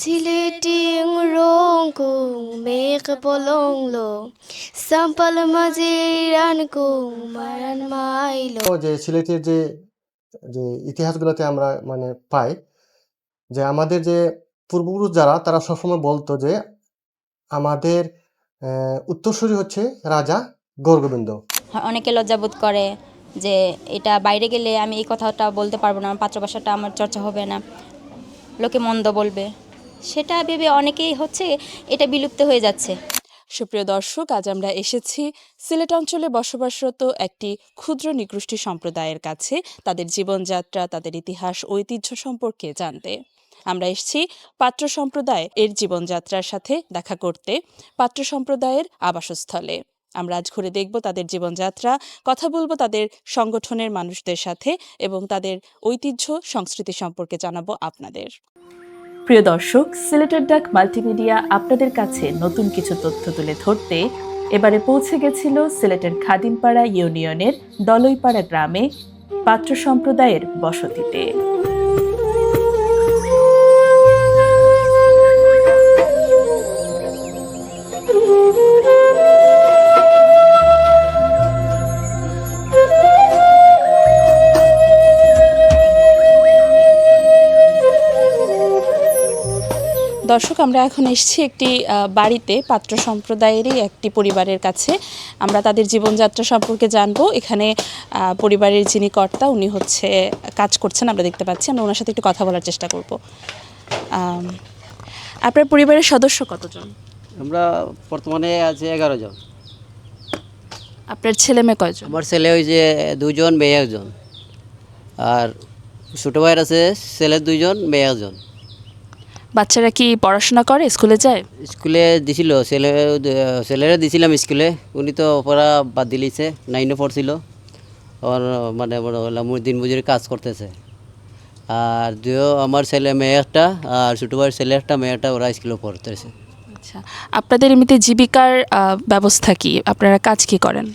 Sileting rongkung mek polonglo sampal majiran kung maran mailo যে সিলেটের যে যে ইতিহাসগুলোতে আমরা মানে পাই যে আমাদের যে পূর্বপুরুষ যারা তারা সবসময় বলতো যে আমাদের উত্তরসূরি হচ্ছে রাজা গৌরগোবিন্দ। অনেকে লজ্জাবোধ করে যে এটা বাইরে গেলে আমি এই কথাটা বলতে পারবো না, পাত্রভাষাটা আমার চর্চা হবে না, লোকে মন্দ বলবে, সেটা ভেবে অনেকেই এটা বিলুপ্ত হয়ে যাচ্ছে। সুপ্রিয় দর্শক, আজ আমরা এসেছি সিলেট অঞ্চলে বসবাসরত একটি ক্ষুদ্র নিগোষ্ঠী সম্প্রদায়ের কাছে তাদের জীবনযাত্রা, তাদের ইতিহাস, ঐতিহ্য সম্পর্কে জানতে। আমরা এসেছি পাত্র সম্প্রদায় এর জীবনযাত্রার সাথে দেখা করতে, পাত্র সম্প্রদায়ের আবাসস্থলে। আমরা আজ ঘুরে দেখব তাদের জীবনযাত্রা, কথা বলবো তাদের সংগঠনের মানুষদের সাথে এবং তাদের ঐতিহ্য সংস্কৃতি সম্পর্কে জানাবো আপনাদের। প্রিয় দর্শক, সিলেটের ডাক মাল্টিমিডিয়া আপনাদের কাছে নতুন কিছু তথ্য তুলে ধরতে এবারে পৌঁছে গেছিল সিলেটের খাদিমপাড়া ইউনিয়নের দলইপাড়া গ্রামে পাত্র সম্প্রদায়ের বসতিতে। দর্শক, আমরা এখন এসেছি একটি বাড়িতে, পাত্র সম্প্রদায়েরই একটি পরিবারের কাছে। আমরা তাদের জীবনযাত্রা সম্পর্কে জানবো। এখানে পরিবারের যিনি কর্তা উনি কাজ করছেন, আমরা দেখতে পাচ্ছি। আমরা ওনার সাথে একটু কথা বলার চেষ্টা করব। আপনার পরিবারের সদস্য কতজন? আমরা বর্তমানে আছে 11 জন। আপনার ছেলে মেয়ে কয়জন? আমার ছেলে হয়েছে 2 জন, মেয়ে 1 জন। আর ছোটো ভাইয়ের আছে ছেলে 2 জন, মেয়ে 1 জন। বাচ্চারা কি পড়াশোনা করে, স্কুলে যায়? স্কুলে দিছিল, ছেলেরা দিছিলাম স্কুলে, উনি তো পড়া বাদ দিলিছে, 9-এ পড়ছিল। ওর মানে বড় হলাম দিন মজুরি কাজ করতেছে। আর আমার ছেলে মেয়ে একটা, আর ছোটো ভাইয়ের ছেলে একটা, মেয়ে একটা, ওরা স্কুলে পড়তেছে। আচ্ছা, আপনাদের এমনিতে জীবিকার ব্যবস্থা কি? আপনারা কাজ কি করেন?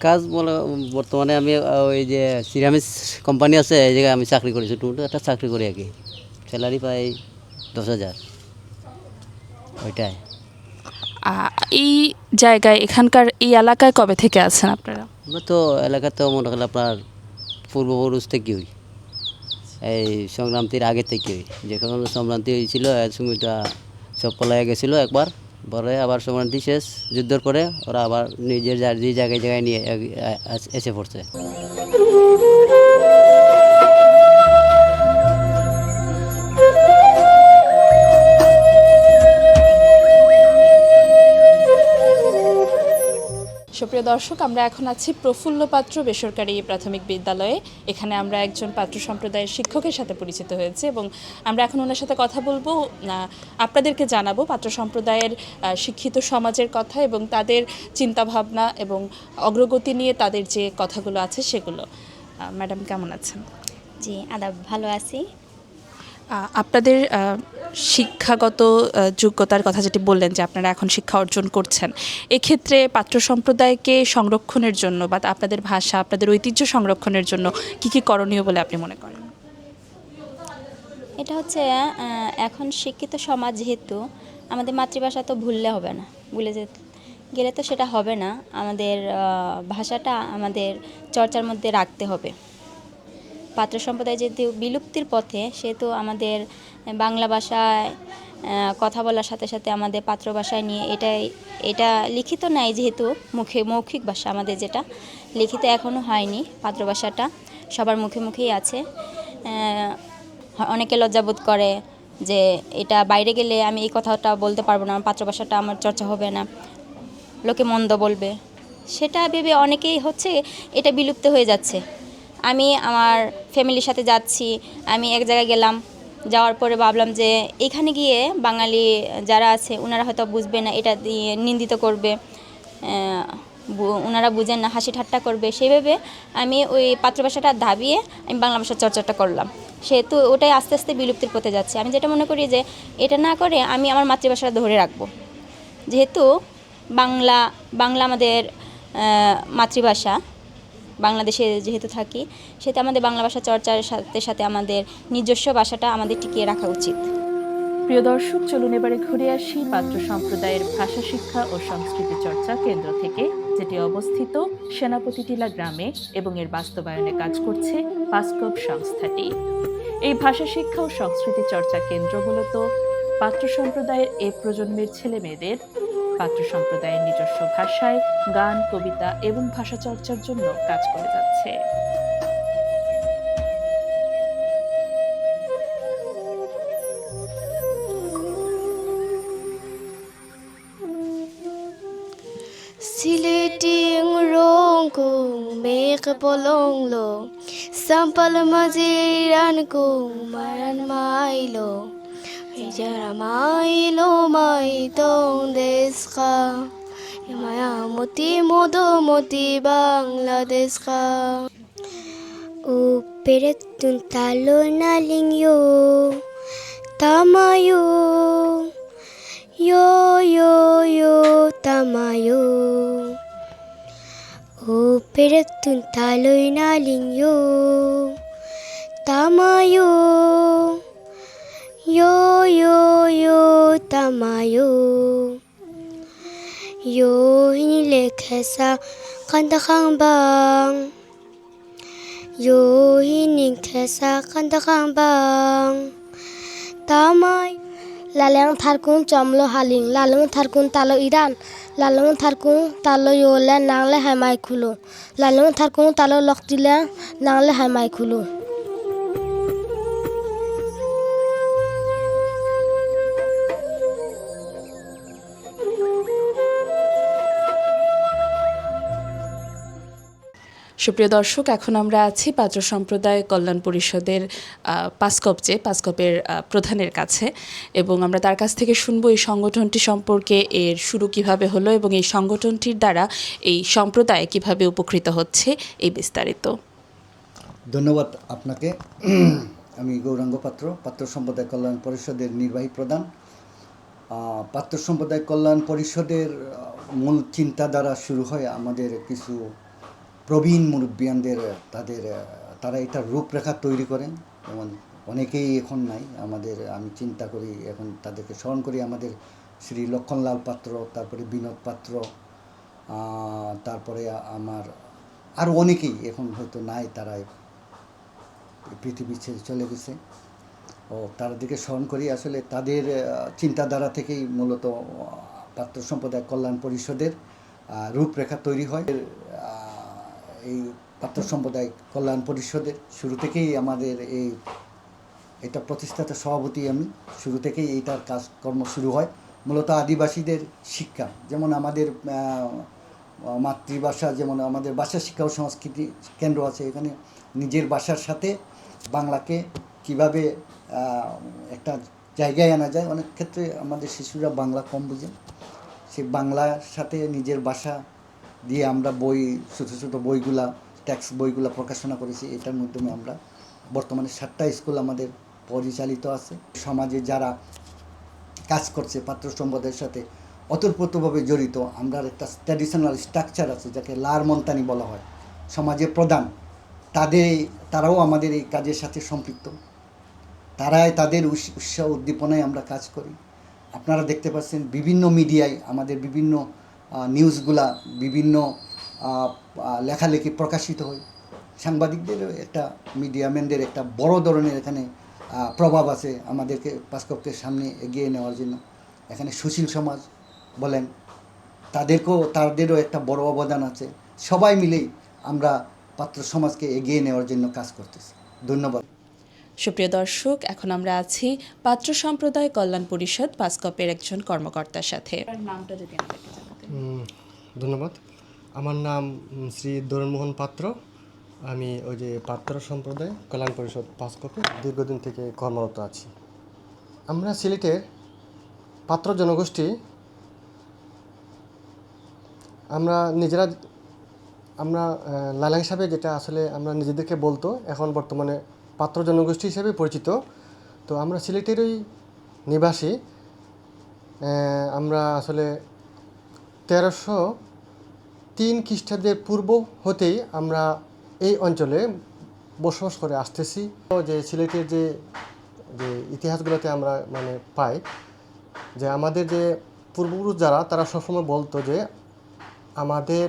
কাজ বর্তমানে আমি ওই যে সিরামিক্স কোম্পানি আছে, এই জায়গায় আমি চাকরি করি, ছোটো একটা চাকরি করি আর কি। স্যালারি পাই 10,000, ওইটাই। এই জায়গায়, এখানকার এই এলাকায় কবে থেকে আছেন আপনারা? আমরা তো এলাকাতেও মনে করেন আপনার পূর্বপুরুষ থেকেই, এই সংক্রান্তির আগে থেকেই। যখন সংক্রান্তি হয়েছিল এক সময়টা সব পলায় গেছিলো একবার, পরে আবার সংক্রান্তি শেষ, যুদ্ধের পরে ওরা আবার নিজের যে জায়গায় নিয়ে এসে পড়ছে। সুপ্রিয় দর্শক, আমরা এখন আছি প্রফুল্ল পাত্র বেসরকারি প্রাথমিক বিদ্যালয়ে। এখানে আমরা একজন পাত্র সম্প্রদায়ের শিক্ষকের সাথে পরিচিত হয়েছে এবং আমরা এখন ওনার সাথে কথা বলবো, আপনাদেরকে জানাবো পাত্র সম্প্রদায়ের শিক্ষিত সমাজের কথা এবং তাদের চিন্তাভাবনা এবং অগ্রগতি নিয়ে তাদের যে কথাগুলো আছে সেগুলো। ম্যাডাম কেমন আছেন? জি, আদাব, ভালো আছি। আপনাদের শিক্ষাগত যোগ্যতার কথা যেটি বললেন যে আপনারা এখন শিক্ষা অর্জন করছেন, এক্ষেত্রে পাত্র সম্প্রদায়কে সংরক্ষণের জন্য বা আপনাদের ভাষা, আপনাদের ঐতিহ্য সংরক্ষণের জন্য কি কি করণীয় বলে আপনি মনে করেন? এটা এখন শিক্ষিত সমাজ, যেহেতু আমাদের মাতৃভাষা তো ভুললে হবে না, ভুলে গেলে তো সেটা হবে না। আমাদের ভাষাটা আমাদের চর্চার মধ্যে রাখতে হবে। পাত্র সম্প্রদায় যেহেতু বিলুপ্তির পথে, সেহেতু আমাদের বাংলা ভাষায় কথা বলার সাথে সাথে আমাদের পাত্র ভাষায় নিয়ে এটা লিখিত নাই, যেহেতু মৌখিক ভাষা আমাদের, যেটা লিখিত এখনও হয়নি। পাত্র ভাষাটা সবার মুখে মুখেই আছে। অনেকে লজ্জাবোধ করে যে এটা বাইরে গেলে আমি এই কথাটা বলতে পারবো না, পাত্র ভাষাটা আমার চর্চা হবে না, লোকে মন্দ বলবে, সেটা ভেবে অনেকেই এটা বিলুপ্ত হয়ে যাচ্ছে। আমি আমার ফ্যামিলির সাথে যাচ্ছি, আমি এক জায়গায় গেলাম, যাওয়ার পরে ভাবলাম যে এখানে গিয়ে বাঙালি যারা আছে ওনারা হয়তো বুঝবে না, এটা দিয়ে নিন্দিত করবে, ওনারা বুঝেন না, হাসি ঠাট্টা করবে, সেইভাবে আমি ওই পাত্র ভাষাটা দাবিয়ে আমি বাংলা ভাষার চর্চাটা করলাম। সেহেতু ওটাই আস্তে আস্তে বিলুপ্তির পথে যাচ্ছে। আমি যেটা মনে করি যে এটা না করে আমি আমার মাতৃভাষাটা ধরে রাখবো, যেহেতু বাংলা আমাদের মাতৃভাষা, বাংলাদেশে যেহেতু থাকি, সেহেতু আমাদের বাংলা ভাষা চর্চার সাথে সাথে আমাদের নিজস্ব ভাষাটা আমাদের টিকিয়ে রাখা উচিত। প্রিয় দর্শক, চলুন এবারে ঘুরে আসি পাত্র সম্প্রদায়ের ভাষা শিক্ষা ও সংস্কৃতি চর্চা কেন্দ্র থেকে, যেটি অবস্থিত সেনাপতি টিলা গ্রামে এবং এর বাস্তবায়নে কাজ করছে পাসকপ সংস্থাটি। এই ভাষা শিক্ষা ও সংস্কৃতি চর্চা কেন্দ্র মূলত পাত্র সম্প্রদায়ের এ প্রজন্মের ছেলে মেয়েদের পাত্র সম্প্রদায়ের নিজস্ব ভাষায় গান, কবিতা এবং ভাষা চর্চার জন্য কাজ করে যাচ্ছে। Siliting rongkung mek polonglo sampal majiran kung maran mailo Ijara mailo mai tong deska Yamaya moti modo moti Bangladesh ka Uperetun talo nalingyo Tamayo Yo yo yo tamayo Uperetun taloy nalingyo Tamayo Yo yo yo tamayo Yo hinilekesa kandakang bang Yo hinilekesa kandakang bang Tamayo Lalang tharkun chomlo haling lalang tharkun talo Iran lalang tharkun talo yola nangle hamai khulo lalang tharkun talo loktila nangle hamai khulo সুপ্রিয় দর্শক, এখন আমরা আছি পাত্র সম্প্রদায় কল্যাণ পরিষদের পাসকপের প্রধানের কাছে, এবং আমরা তার কাছ থেকে শুনবো এই সংগঠনটি সম্পর্কে, এর শুরু কিভাবে হলো এবং এই সংগঠনটির দ্বারা এই সম্প্রদায় কিভাবে উপকৃত হচ্ছে, এই বিস্তারিত। ধন্যবাদ আপনাকে। আমি গৌরাঙ্গ পাত্র, পাত্র সম্প্রদায় কল্যাণ পরিষদের নির্বাহী প্রধান। পাত্র সম্প্রদায় কল্যাণ পরিষদের মূল চিন্তাধারা শুরু হয় আমাদের কিছু প্রবীণ মুরব্বিয়ানদের, তারা এটার রূপরেখা তৈরি করেন। যেমন অনেকেই এখন নাই আমাদের, আমি চিন্তা করি এখন তাদেরকে স্মরণ করি, আমাদের শ্রী লক্ষণলাল পাত্র, তারপরে বিনোদ পাত্র, তারপরে আমার আরও অনেকেই এখন হয়তো নাই, তারা পৃথিবী ছেড়ে চলে গেছে। তাদেরকে স্মরণ করি। আসলে তাদের চিন্তাধারা থেকেই মূলত পাত্র সম্প্রদায় কল্যাণ পরিষদের রূপরেখা তৈরি হয়। এই পাত্র সম্প্রদায় কল্যাণ পরিষদের শুরু থেকেই আমাদের এটা প্রতিষ্ঠাতা সভাপতি আমি। শুরু থেকেই এইটার কাজকর্ম শুরু হয় মূলত আদিবাসীদের শিক্ষা। যেমন আমাদের মাতৃভাষা, যেমন আমাদের ভাষা শিক্ষা ও সংস্কৃতি কেন্দ্র আছে, এখানে নিজের ভাষার সাথে বাংলাকে কিভাবে একটা জায়গায় আনা যায়। অনেক ক্ষেত্রে আমাদের শিশুরা বাংলা কম বোঝে, সেই বাংলার সাথে নিজের ভাষা দিয়ে আমরা ছোটো ছোটো বইগুলা, টেক্সট বইগুলা প্রকাশনা করেছি। এটার মাধ্যমে আমরা বর্তমানে 7টা স্কুল আমাদের পরিচালিত আছে। সমাজে যারা কাজ করছে পাত্র সম্প্রদায়ের সাথে ওতপ্রোতভাবে জড়িত, আমরা একটা ট্র্যাডিশনাল স্ট্রাকচার আছে যাকে লার মন্তানি বলা হয়, সমাজের প্রধান, তারাও আমাদের এই কাজের সাথে সম্পৃক্ত। তাদের উৎসাহ উদ্দীপনায় আমরা কাজ করি। আপনারা দেখতে পাচ্ছেন বিভিন্ন মিডিয়ায় আমাদের বিভিন্ন নিউজগুলা, বিভিন্ন লেখালেখি প্রকাশিত হয়। সাংবাদিকদের একটা, মিডিয়াম্যানদের একটা বড় ধরনের এখানে প্রভাব আছে আমাদেরকে পাসকপকে সামনে এগিয়ে নেওয়ার জন্য। এখানে সুশীল সমাজ বলেন, তাদেরও একটা বড় অবদান আছে। সবাই মিলেই আমরা পাত্র সমাজকে এগিয়ে নেওয়ার জন্য কাজ করতেছি। ধন্যবাদ। সুপ্রিয় দর্শক, এখন আমরা আছি পাত্র সম্প্রদায় কল্যাণ পরিষদ পাসকপের একজন কর্মকর্তার সাথে। নামটা যদি আমাদেরকে জানাতেন। ধন্যবাদ। আমার নাম শ্রী দরুণমোহন পাত্র। আমি ওই যে পাত্র সম্প্রদায় কল্যাণ পরিষদ পাসকপে দীর্ঘদিন থেকে কর্মরত আছি। আমরা সিলেটের পাত্র জনগোষ্ঠী, আমরা লালা হিসাবে যেটা আসলে আমরা নিজেদেরকে বলতো, এখন বর্তমানে পাত্র জনগোষ্ঠী হিসেবে পরিচিত। তো আমরা সিলেটেরই নিবাসী। আমরা আসলে 1303 খ্রিস্টাব্দের পূর্ব হতেই আমরা এই অঞ্চলে বসবাস করে আসতেছি। যে সিলেটের যে যে ইতিহাসগুলোতে আমরা মানে পাই যে আমাদের যে পূর্বপুরুষ যারা তারা সবসময় বলতো যে আমাদের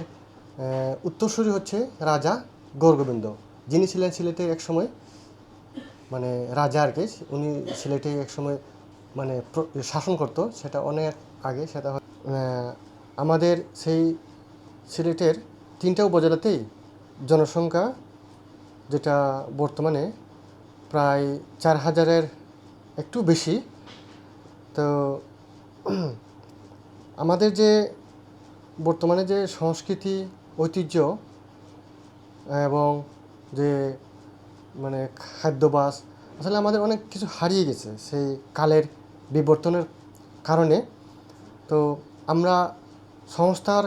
উত্তরসূরি হচ্ছে রাজা গৌরগোবিন্দ, যিনি ছিলেন সিলেটের একসময় মানে রাজা আর কি। উনি সিলেটে একসময় মানে শাসন করতো, সেটা অনেক আগে। সেটা আমাদের সেই সিলেটের 3টা উপজেলাতেই জনসংখ্যা যেটা বর্তমানে প্রায় 4000-এর একটু বেশি। তো আমাদের যে বর্তমানে যে সংস্কৃতি, ঐতিহ্য এবং যে মানে খাদ্যাভ্যাস, আসলে আমাদের অনেক কিছু হারিয়ে গেছে সেই কালের বিবর্তনের কারণে। তো আমরা সংস্থার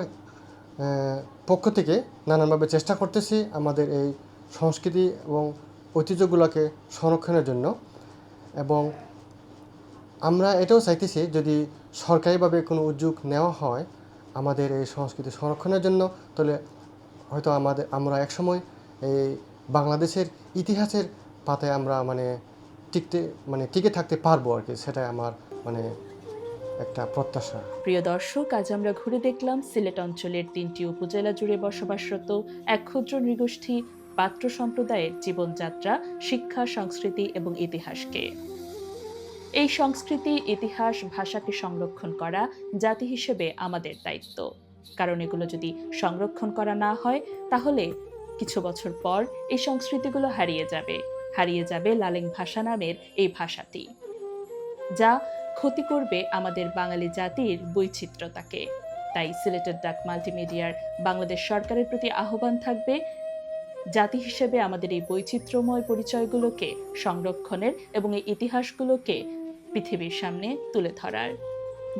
পক্ষ থেকে নানানভাবে চেষ্টা করতেছি আমাদের এই সংস্কৃতি এবং ঐতিহ্যগুলোকে সংরক্ষণের জন্য। এবং আমরা এটাও চাইতেছি যদি সরকারিভাবে কোনো উদ্যোগ নেওয়া হয় আমাদের এই সংস্কৃতি সংরক্ষণের জন্য, তাহলে হয়তো আমরা একসময় এই বাংলাদেশের ইতিহাসের পাতায় আমরা মানে টিকে থাকতে পারবো আর কি। সেটাই আমার মানে একটা প্রত্যাশা। প্রিয় দর্শক, আজ আমরা ঘুরে দেখলাম সিলেট অঞ্চলের 3টি উপজেলা জুড়ে বসবাসরত এক ক্ষুদ্র নৃগোষ্ঠী পাত্র সম্প্রদায়ের জীবনযাত্রা, শিক্ষা, সংস্কৃতি এবং ইতিহাসকে। এই সংস্কৃতি, ইতিহাস, ভাষাকে সংরক্ষণ করা জাতি হিসেবে আমাদের দায়িত্ব। কারণ এগুলো যদি সংরক্ষণ করা না হয় তাহলে কিছু বছর পর এই সংস্কৃতিগুলো হারিয়ে যাবে লালেং ভাষা নামের এই ভাষাটি, যা ক্ষতি করবে আমাদের বাঙালি জাতির বৈচিত্র্যতাকে। তাই সিলেটের ডাক মাল্টিমিডিয়ার বাংলাদেশ সরকারের প্রতি আহ্বান থাকবে জাতি হিসেবে আমাদের এই বৈচিত্র্যময় পরিচয়গুলোকে সংরক্ষণের এবং এই ইতিহাসগুলোকে পৃথিবীর সামনে তুলে ধরার।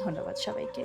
ধন্যবাদ সবাইকে।